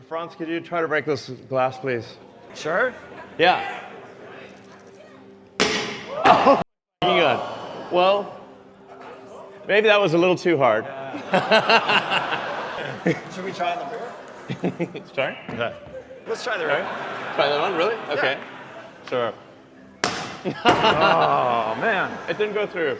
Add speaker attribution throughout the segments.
Speaker 1: Franz, could you try to break this glass, please?
Speaker 2: Sure.
Speaker 1: Yeah. Oh, good. Well, maybe that was a little too hard.
Speaker 2: Should we try on the beer?
Speaker 1: Sorry? Okay.
Speaker 2: Let's try the beer.
Speaker 1: Try that one, really? Okay. Sure.
Speaker 2: Oh, man.
Speaker 1: It didn't go through.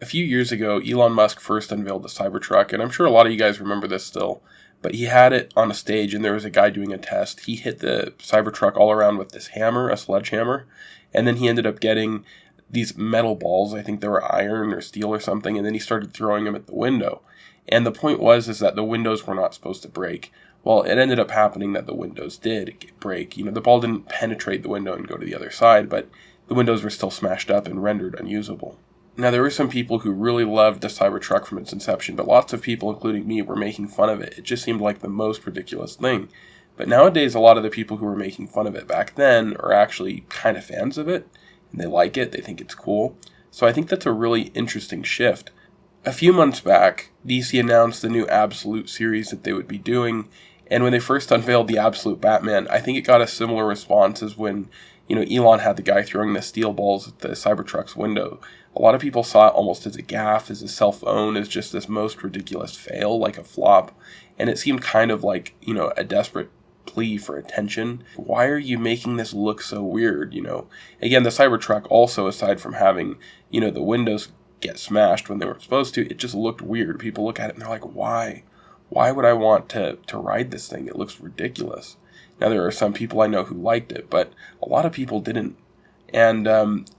Speaker 3: A few years ago, Elon Musk first unveiled the CyberTruck, and I'm sure a lot of you guys remember this still, but he had it on a stage and there was a guy doing a test. He hit the CyberTruck all around with this hammer, a sledgehammer, and then he ended up getting these metal balls, I think they were iron or steel or something, and then he started throwing them at the window. And the point was that the windows were not supposed to break. Well, it ended up happening that the windows did break. You know, the ball didn't penetrate the window and go to the other side, but the windows were still smashed up and rendered unusable. Now, there were some people who really loved the CyberTruck from its inception, but lots of people, including me, were making fun of it. It just seemed like the most ridiculous thing. But nowadays, a lot of the people who were making fun of it back then are actually kind of fans of it, and they like it, they think it's cool. So I think that's a really interesting shift. A few months back, DC announced the new Absolute series that they would be doing, and when they first unveiled the Absolute Batman, I think it got a similar response as when, Elon had the guy throwing the steel balls at the Cybertruck's window. A lot of people saw it almost as a gaffe, as a self-own, as just this most ridiculous fail, like a flop, and it seemed kind of like, a desperate plea for attention. Why are you making this look so weird, Again, the Cybertruck also, aside from having, the windows get smashed when they weren't supposed to, it just looked weird. People look at it and they're like, why? Why would I want to ride this thing? It looks ridiculous. Now, there are some people I know who liked it, but a lot of people didn't. And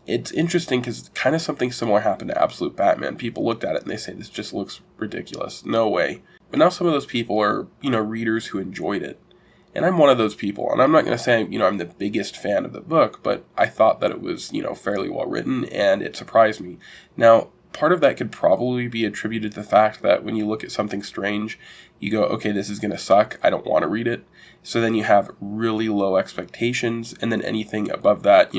Speaker 3: it's interesting because kind of something similar happened to Absolute Batman. People looked at it and they say, this just looks ridiculous. No way. But now some of those people are, readers who enjoyed it. And I'm one of those people. And I'm not going to say, I'm the biggest fan of the book, but I thought that it was, fairly well written and it surprised me. Now, part of that could probably be attributed to the fact that when you look at something strange, you go, okay, this is going to suck. I don't want to read it. So then you have really low expectations, and then anything above that,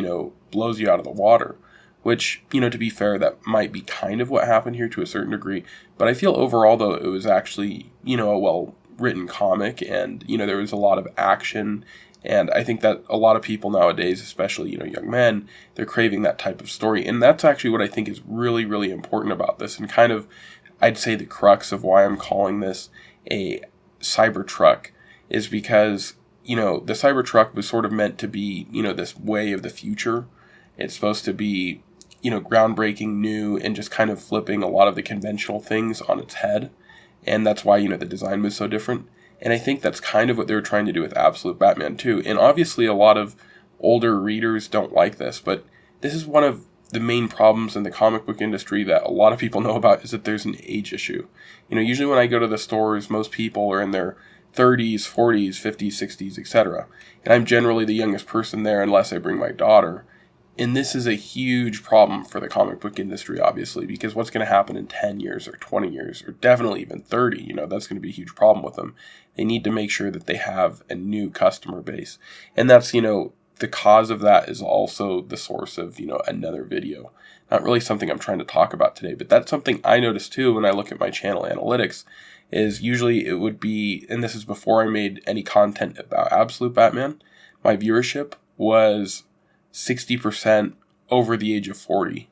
Speaker 3: blows you out of the water. Which, to be fair, that might be kind of what happened here to a certain degree. But I feel overall, though, it was actually, a well-written comic, and, there was a lot of action. And I think that a lot of people nowadays, especially, young men, they're craving that type of story. And that's actually what I think is really, really important about this. And kind of, I'd say the crux of why I'm calling this a Cybertruck is because, the Cybertruck was sort of meant to be, this way of the future. It's supposed to be, groundbreaking, new, and just kind of flipping a lot of the conventional things on its head. And that's why, the design was so different. And I think that's kind of what they were trying to do with Absolute Batman too. And obviously a lot of older readers don't like this, but this is one of the main problems in the comic book industry that a lot of people know about, is that there's an age issue. Usually when I go to the stores, most people are in their 30s, 40s, 50s, 60s, etc. And I'm generally the youngest person there unless I bring my daughter. And this is a huge problem for the comic book industry, obviously, because what's going to happen in 10 years or 20 years or definitely even 30, that's going to be a huge problem with them. They need to make sure that they have a new customer base. And that's, the cause of that is also the source of, another video. Not really something I'm trying to talk about today, but that's something I noticed too when I look at my channel analytics, is usually it would be, and this is before I made any content about Absolute Batman, my viewership was 60% over the age of 40.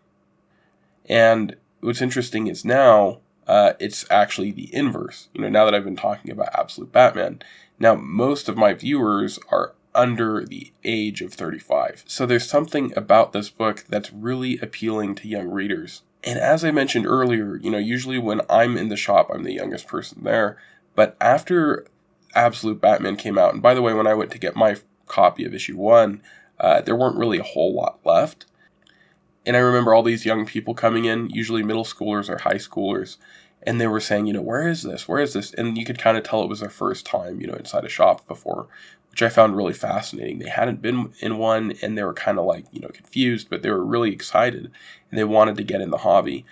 Speaker 3: And what's interesting is now, it's actually the inverse. Now that I've been talking about Absolute Batman, now most of my viewers are under the age of 35. So there's something about this book that's really appealing to young readers. And as I mentioned earlier, usually when I'm in the shop, I'm the youngest person there. But after Absolute Batman came out, and by the way, when I went to get my copy of issue 1, there weren't really a whole lot left. And I remember all these young people coming in, usually middle schoolers or high schoolers, and they were saying, where is this? Where is this? And you could kind of tell it was their first time, inside a shop before, which I found really fascinating. They hadn't been in one, and they were kind of like, confused, but they were really excited, and they wanted to get in the hobby.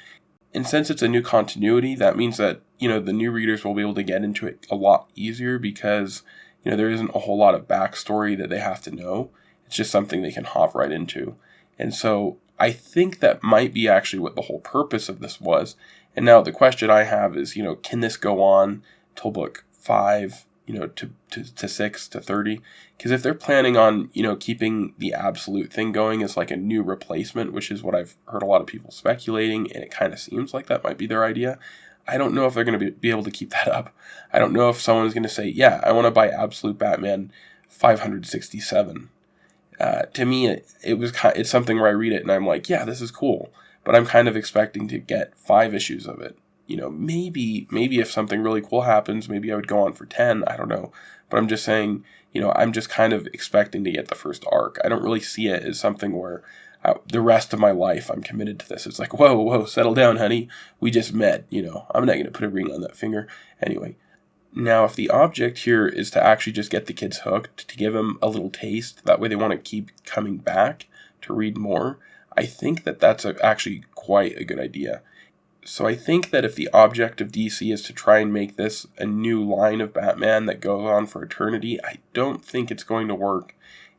Speaker 3: And since it's a new continuity, that means that, the new readers will be able to get into it a lot easier because, there isn't a whole lot of backstory that they have to know. It's just something they can hop right into. And so I think that might be actually what the whole purpose of this was. And now the question I have is, can this go on till book 5, to 6 to 30. Because if they're planning on, keeping the absolute thing going as like a new replacement, which is what I've heard a lot of people speculating, and it kind of seems like that might be their idea, I don't know if they're going to be able to keep that up. I don't know if someone is going to say, yeah, I want to buy Absolute Batman 567. To me, it's something where I read it and I'm like, yeah, this is cool. But I'm kind of expecting to get 5 issues of it. Maybe if something really cool happens, maybe I would go on for 10. I don't know. But I'm just saying, I'm just kind of expecting to get the first arc. I don't really see it as something where the rest of my life I'm committed to this. It's like, whoa, settle down, honey. We just met, I'm not going to put a ring on that finger. Anyway, now if the object here is to actually just get the kids hooked, to give them a little taste, that way they want to keep coming back to read more, I think that that's actually quite a good idea. So I think that if the object of DC is to try and make this a new line of Batman that goes on for eternity, I don't think it's going to work.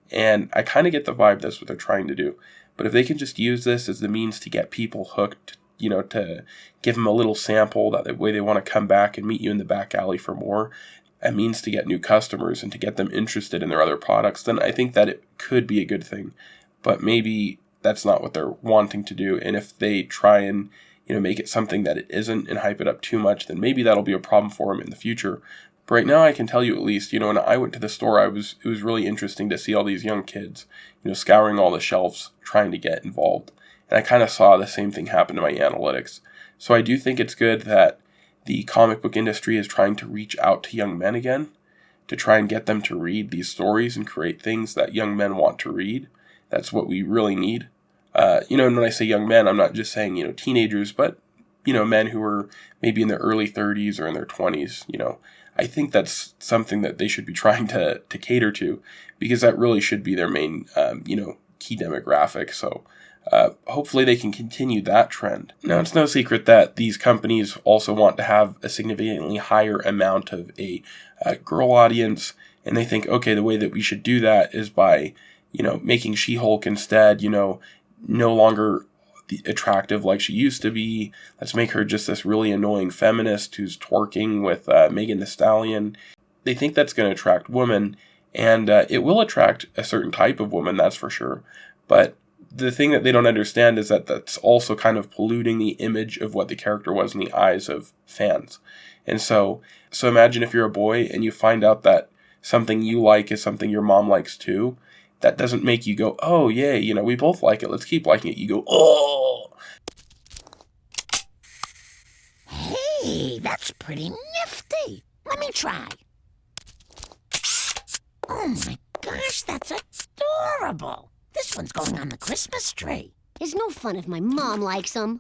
Speaker 3: And I kind of get the vibe that's what they're trying to do. But if they can just use this as the means to get people hooked, to give them a little sample, that way they want to come back and meet you in the back alley for more, a means to get new customers and to get them interested in their other products, then I think that it could be a good thing. But maybe that's not what they're wanting to do. And if they try and make it something that it isn't and hype it up too much, then maybe that'll be a problem for them in the future. But right now I can tell you at least, when I went to the store, it was really interesting to see all these young kids, scouring all the shelves, trying to get involved. And I kind of saw the same thing happen to my analytics. So I do think it's good that the comic book industry is trying to reach out to young men again, to try and get them to read these stories and create things that young men want to read. That's what we really need. And when I say young men, I'm not just saying, teenagers, but, men who are maybe in their early 30s or in their 20s, I think that's something that they should be trying to cater to, because that really should be their main, key demographic. So hopefully they can continue that trend. Now, it's no secret that these companies also want to have a significantly higher amount of a girl audience, and they think, okay, the way that we should do that is by, making She-Hulk instead, no longer attractive like she used to be. Let's make her just this really annoying feminist who's twerking with Megan Thee Stallion. They think that's going to attract women, and it will attract a certain type of woman, that's for sure. But the thing that they don't understand is that that's also kind of polluting the image of what the character was in the eyes of fans. And so imagine if you're a boy and you find out that something you like is something your mom likes too. That doesn't make you go, oh, yay, we both like it. Let's keep liking it. You go, oh.
Speaker 4: Hey, that's pretty nifty. Let me try. Oh my gosh, that's adorable. This one's going on the Christmas tree.
Speaker 5: It's no fun if my mom likes them.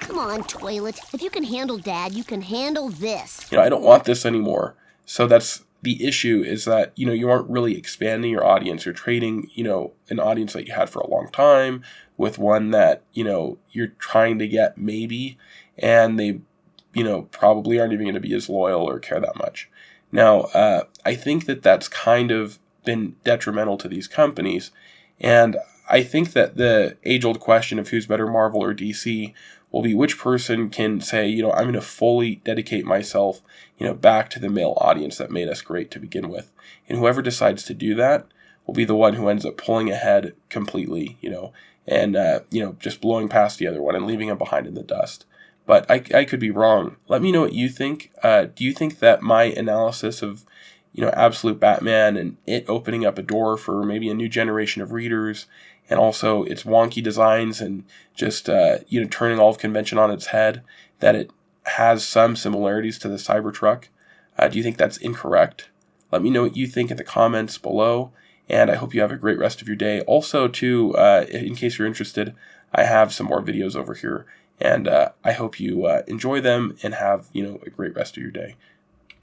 Speaker 5: Come on, toilet. If you can handle Dad, you can handle this.
Speaker 3: I don't want this anymore. So that's the issue, is that, you aren't really expanding your audience. You're trading, an audience that you had for a long time with one that, you're trying to get maybe, and they, probably aren't even going to be as loyal or care that much. Now, I think that that's kind of been detrimental to these companies, and I think that the age-old question of who's better, Marvel or DC, will be which person can say, I'm going to fully dedicate myself, back to the male audience that made us great to begin with. And whoever decides to do that will be the one who ends up pulling ahead completely, and, just blowing past the other one and leaving him behind in the dust. But I could be wrong. Let me know what you think. Do you think that my analysis of, Absolute Batman and it opening up a door for maybe a new generation of readers, and also its wonky designs and just, turning all of convention on its head, that it has some similarities to the CyberTruck? Do you think that's incorrect? Let me know what you think in the comments below, and I hope you have a great rest of your day. Also, too, in case you're interested, I have some more videos over here, and I hope you enjoy them and have, a great rest of your day.